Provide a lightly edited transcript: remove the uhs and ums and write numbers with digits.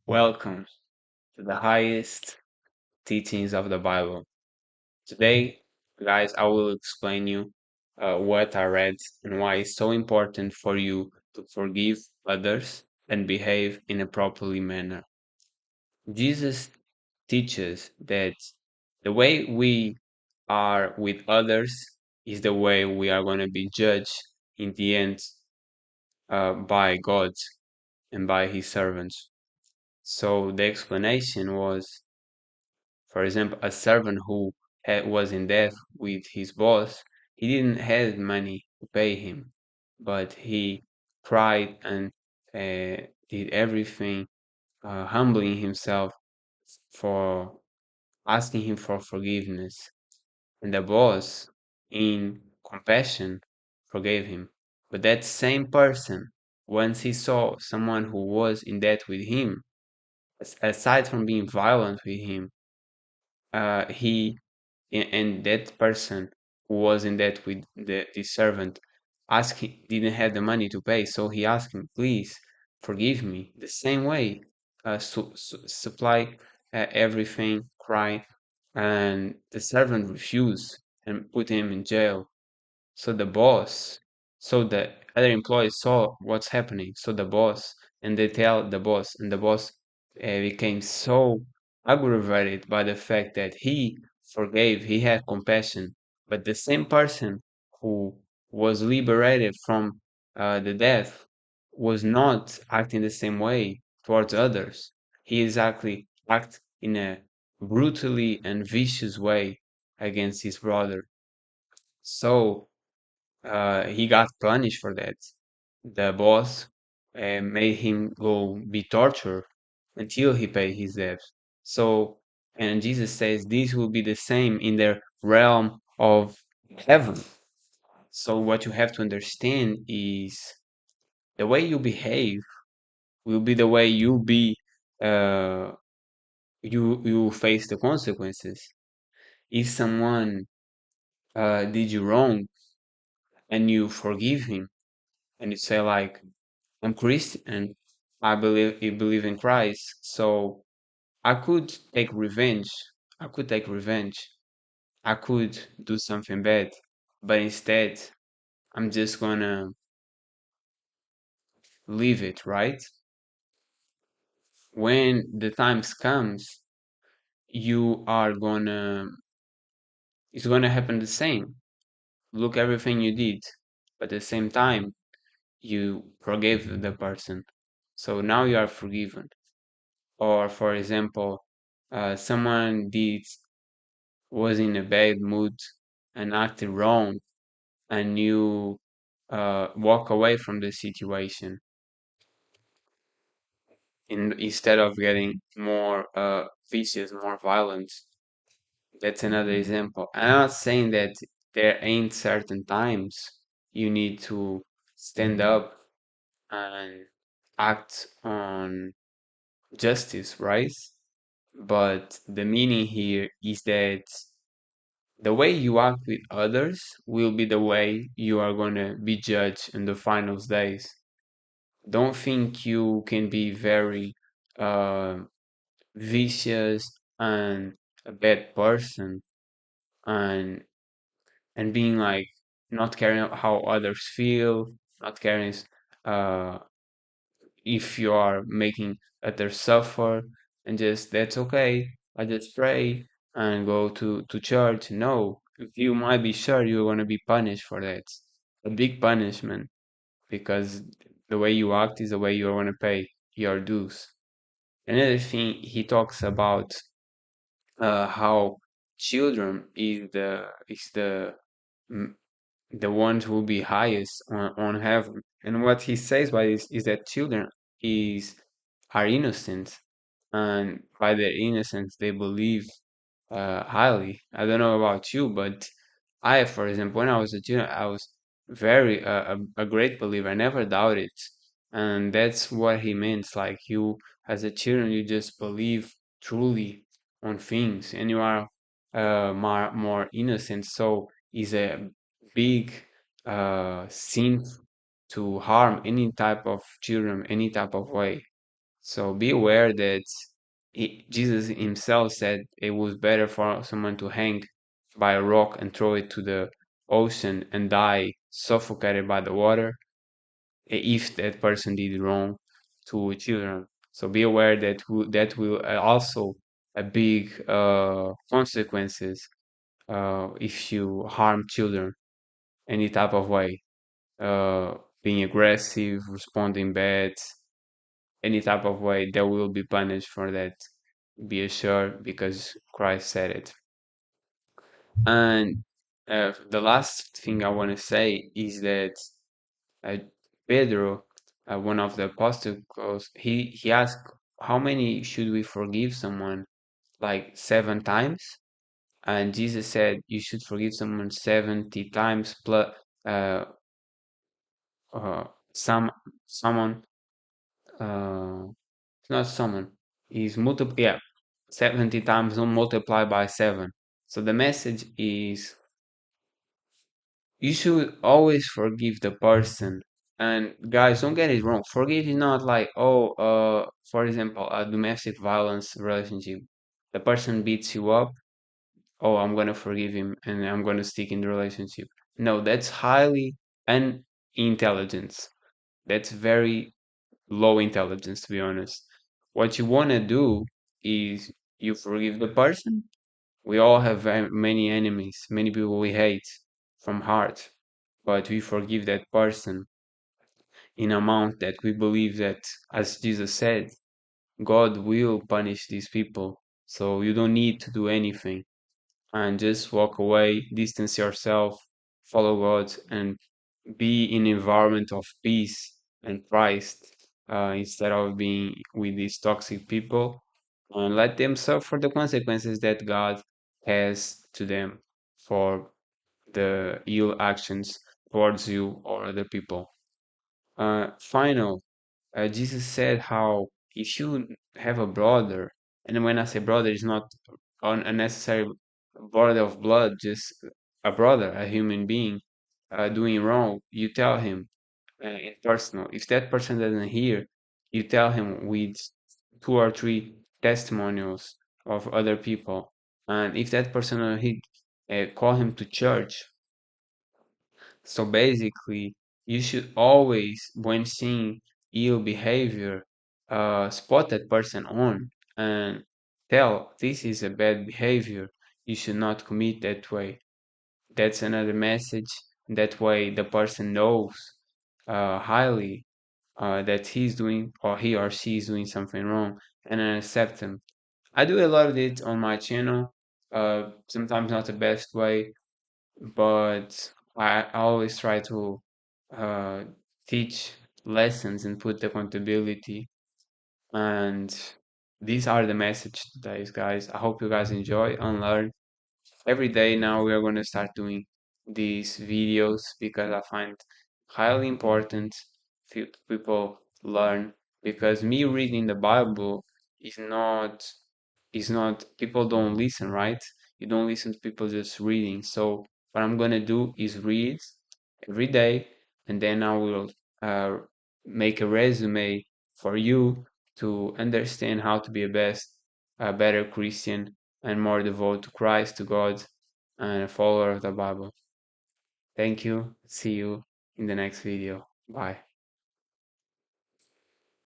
Welcome to the highest teachings of the Bible. Today, guys, I will explain you what I read and why it's so important for you to forgive others and behave in a properly manner. Jesus teaches that the way we are with others is the way we are going to be judged in the end by God and by His servants. So the explanation was, for example, a servant who was in debt with his boss, he didn't have money to pay him, but he tried and did everything, humbling himself for asking him for forgiveness. And the boss, in compassion, forgave him. But that same person, once he saw someone who was in debt with him, aside from being violent with him, he and that person who was in debt with the servant didn't have the money to pay, so he asked him, please forgive me the same way, supply everything, cry, and the servant refused and put him in jail. So the boss, so the other employees saw what's happening. So the boss, and they tell the boss, and the boss became so aggravated by the fact that he forgave, he had compassion, but the same person who was liberated from the death was not acting the same way towards others. He exactly act in a brutally and vicious way against his brother. So he got punished for that. The boss made him go be tortured until he paid his debt. So, and Jesus says this will be the same in the realm of heaven. So, what you have to understand is the way you behave will be the way uh, you face the consequences. If someone did you wrong and you forgive him and you say like, I'm Christian. I believe in Christ. So I could take revenge. I could take revenge. I could do something bad. But instead, I'm just gonna leave it, right? When the times comes, you are gonna it's gonna happen the same. Look everything you did. But at the same time, you forgave the person. So now you are forgiven. Or for example, someone did was in a bad mood and acted wrong, and you walk away from the situation instead of getting more vicious, more violent. That's another example. I'm not saying that there ain't certain times you need to stand up and act on justice, right? But the meaning here is that the way you act with others will be the way you are going to be judged in the final days. Don't think you can be very uh, vicious and a bad person and being like not caring how others feel, not caring uh, if you are making others suffer, and just that's okay. I just pray and go to church. No, you might be sure you're going to be punished for that. A big punishment because the way you act is the way you're going to pay your dues. Another thing he talks about how children is mm, the ones who will be highest on heaven. And what he says by this is that children is are innocent, and by their innocence they believe highly. I don't know about you, but I, for example, when I was a junior, I was very a great believer. I never doubted, and that's what he means. Like you, as a children, you just believe truly on things, and you are more innocent. So is a big sin to harm any type of children, any type of way. So be aware that Jesus himself said it was better for someone to hang by a rock and throw it to the ocean and die suffocated by the water if that person did wrong to children. So be aware that that will also a big consequences if you harm children any type of way, being aggressive, responding bad, any type of way, they will be punished for that. Be assured because Christ said it. And the last thing I want to say is that uh, Pedro, one of the apostles, he asked, "How many should we forgive someone? Like 7 times?" And Jesus said, "You should forgive someone 70 times plus uh, uh, some someone it's not someone. Is multiple yeah 70 times don't multiply by 7." So the message is you should always forgive the person. And guys, don't get it wrong. Forgive is not like, oh, for example, a domestic violence relationship. The person beats you up. Oh, I'm gonna forgive him and I'm gonna stick in the relationship. No, that's highly unintelligence. That's very low intelligence, to be honest. What you wanna do is you forgive the person. We all have many enemies, many people we hate from heart, but we forgive that person in amount that we believe that, as Jesus said, God will punish these people. So you don't need to do anything and just walk away, distance yourself, follow God, and be in an environment of peace and Christ instead of being with these toxic people and let them suffer the consequences that God has to them for the ill actions towards you or other people. Final, Jesus said how if you have a brother, and when I say brother, it's not a necessary brother of blood, just a brother, a human being, doing wrong, you tell him in personal. If that person doesn't hear, you tell him with 2 or 3 testimonials of other people. And if that person doesn't hear, call him to church. So basically, you should always, when seeing ill behavior, spot that person on and tell this is a bad behavior. You should not commit that way. That's another message. That way, the person knows highly that he's doing or he or she is doing something wrong and then accept them. I do a lot of it on my channel. Sometimes not the best way, but I always try to uh, teach lessons and put accountability. And these are the message today, guys. I hope you guys enjoy and learn. Every day now we are going to start doing these videos because I find highly important people learn because me reading the Bible is not people don't listen, right? You don't listen to people just reading. So what I'm gonna do is read every day, and then I will uh, make a resume for you to understand how to be a better Christian, and more devoted to Christ, to God, and a follower of the Bible. Thank you. See you in the next video. Bye.